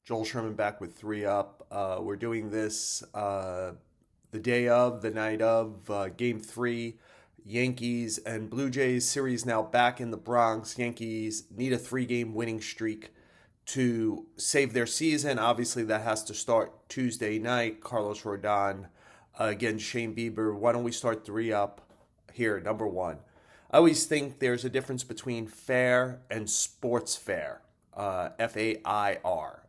Joel Sherman back with three up. We're doing this the day of, the night of Game 3. Yankees and Blue Jays series now back in the Bronx. Yankees need a three-game winning streak to save their season. Obviously, that has to start Tuesday night. Carlos Rodon against Shane Bieber. Why don't we start three up here? Number one. I always think there's a difference between fair and sports fair. FAIR.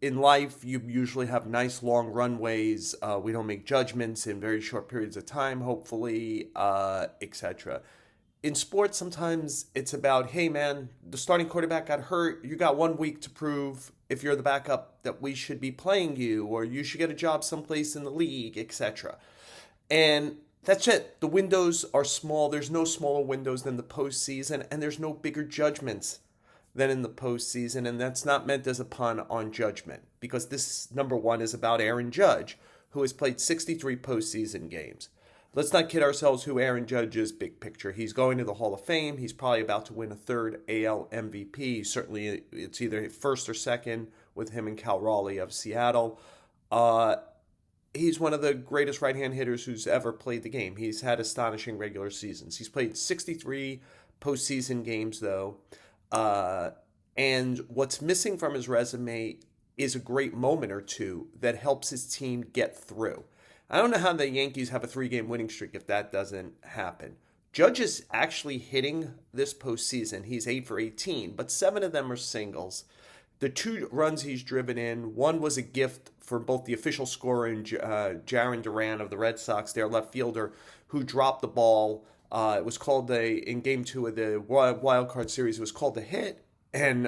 In life, you usually have nice long runways. We don't make judgments in very short periods of time, hopefully, etc. In sports, sometimes it's about, hey man, the starting quarterback got hurt. You got 1 week to prove if you're the backup that we should be playing you, or you should get a job someplace in the league, etc. And that's it. The windows are small. There's no smaller windows than the postseason, and there's no bigger judgments than in the postseason, and that's not meant as a pun on judgment, because this number one is about Aaron Judge, who has played 63 postseason games. Let's not kid ourselves who Aaron Judge is big picture. He's going to the Hall of Fame. He's probably about to win a third AL MVP. Certainly, it's either first or second with him and Cal Raleigh of Seattle. He's one of the greatest right-hand hitters who's ever played the game. He's had astonishing regular seasons. He's played 63 postseason games, though. And what's missing from his resume is a great moment or two that helps his team get through. I don't know how the Yankees have a three-game winning streak if that doesn't happen. Judge is actually hitting this postseason. He's 8 for 18, but 7 of them are singles. The 2 runs he's driven in, one was a gift for both the official scorer and Jaron Duran of the Red Sox, their left fielder, who dropped the ball. It was called in Game 2 of the wild card series, it was called a hit, and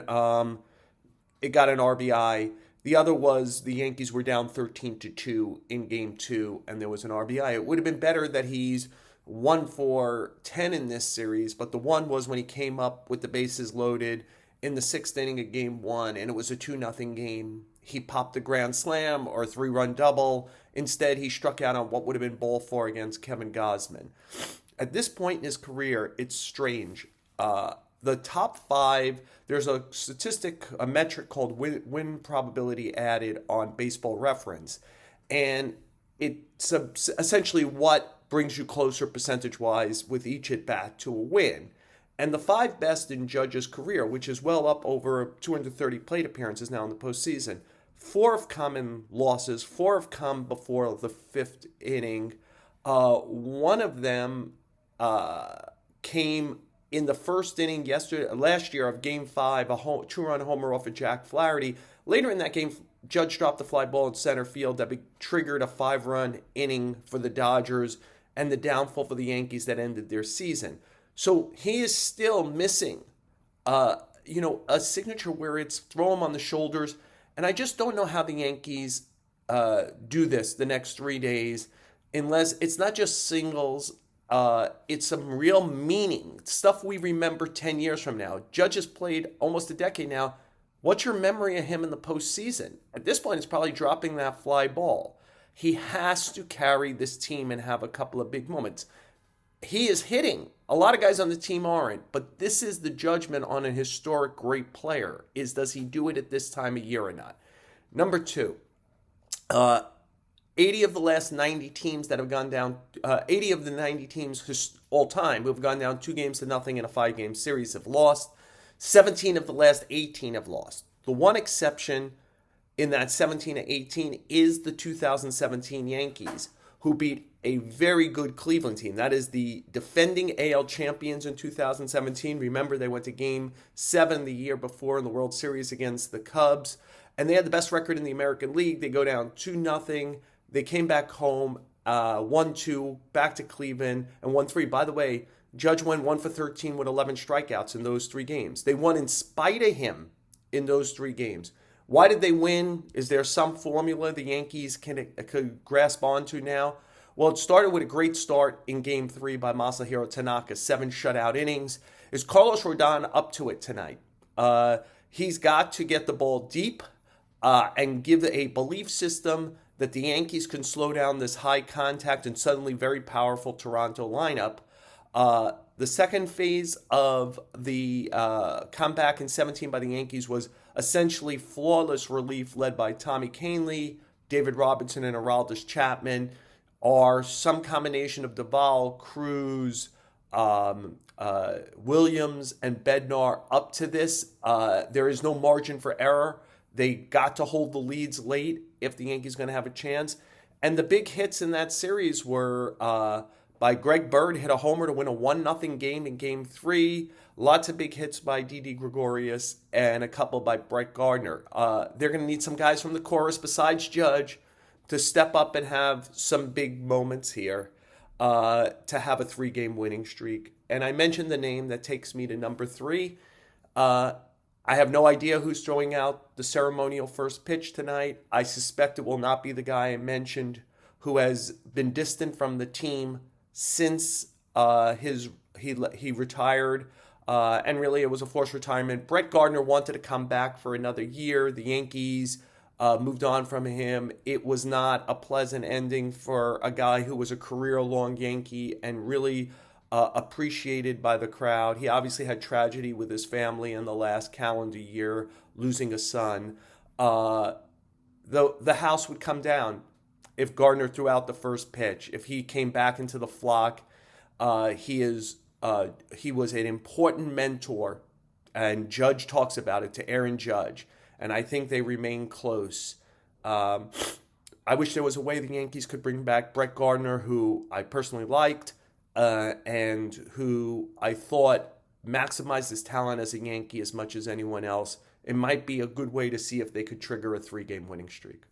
it got an RBI. The other was the Yankees were down 13-2 in Game 2, and there was an RBI. It would have been better that he's 1 for 10 in this series, but the one was when he came up with the bases loaded in the 6th inning of Game 1, and it was a 2-0 game. He popped a grand slam or a 3-run double. Instead, he struck out on what would have been ball 4 against Kevin Gausman. At this point in his career, it's strange. The top 5, there's a statistic, a metric called win probability added on Baseball Reference. And it's essentially what brings you closer percentage-wise with each at-bat to a win. And the 5 best in Judge's career, which is well up over 230 plate appearances now in the postseason, 4 have come in losses, 4 have come before the 5th inning. One of them came in the 1st inning last year of Game 5, a 2-run homer off of Jack Flaherty. Later in that game, Judge dropped the fly ball in center field that triggered a 5-run inning for the Dodgers and the downfall for the Yankees that ended their season. So he is still missing, a signature where it's throw him on the shoulders. And I just don't know how the Yankees do this the next 3 days, unless it's not just singles. It's some real meaning, stuff we remember 10 years from now. Judge has played almost a decade now. What's your memory of him in the postseason? At this point, it's probably dropping that fly ball. He has to carry this team and have a couple of big moments. He is hitting. A lot of guys on the team aren't, but this is the judgment on a historic great player, is does he do it at this time of year or not? Number 2, 80 of the last 90 teams that have gone down, 80 of the 90 teams all time who have gone down 2-0 in a 5-game series have lost. 17 of the last 18 have lost. The one exception in that 17 to 18 is the 2017 Yankees, who beat a very good Cleveland team. That is the defending AL champions in 2017. Remember, they went to Game 7 the year before in the World Series against the Cubs, and they had the best record in the American League. They go down 2-0. They came back home, 1-2, back to Cleveland, and 1-3. By the way, Judge went 1 for 13 with 11 strikeouts in those 3 games. They won in spite of him in those 3 games. Why did they win? Is there some formula the Yankees could grasp onto now? Well, it started with a great start in Game 3 by Masahiro Tanaka, 7 shutout innings. Is Carlos Rodon up to it tonight? He's got to get the ball deep and give a belief system that the Yankees can slow down this high contact and suddenly very powerful Toronto lineup. The second phase of the comeback in 17 by the Yankees was essentially flawless relief led by Tommy Kahnle, David Robinson, and Aroldis Chapman, or some combination of Duvall, Cruz, Williams, and Bednar up to this. There is no margin for error. They got to hold the leads late if the Yankees are going to have a chance. And the big hits in that series were by Greg Bird, hit a homer to win a 1-0 game in Game 3. Lots of big hits by Didi Gregorius and a couple by Brett Gardner. They're going to need some guys from the chorus besides Judge to step up and have some big moments here to have a 3-game winning streak. And I mentioned the name that takes me to number 3. I have no idea who's throwing out the ceremonial first pitch tonight. I suspect it will not be the guy I mentioned who has been distant from the team since he retired. And really it was a forced retirement. Brett Gardner wanted to come back for another year. The Yankees moved on from him. It was not a pleasant ending for a guy who was a career-long Yankee and really appreciated by the crowd. He obviously had tragedy with his family in the last calendar year, losing a son. The house would come down if Gardner threw out the first pitch. If he came back into the flock, he was an important mentor, and Judge talks about it to Aaron Judge, and I think they remain close. I wish there was a way the Yankees could bring back Brett Gardner, who I personally liked, and who I thought maximized his talent as a Yankee as much as anyone else. It might be a good way to see if they could trigger a 3-game winning streak.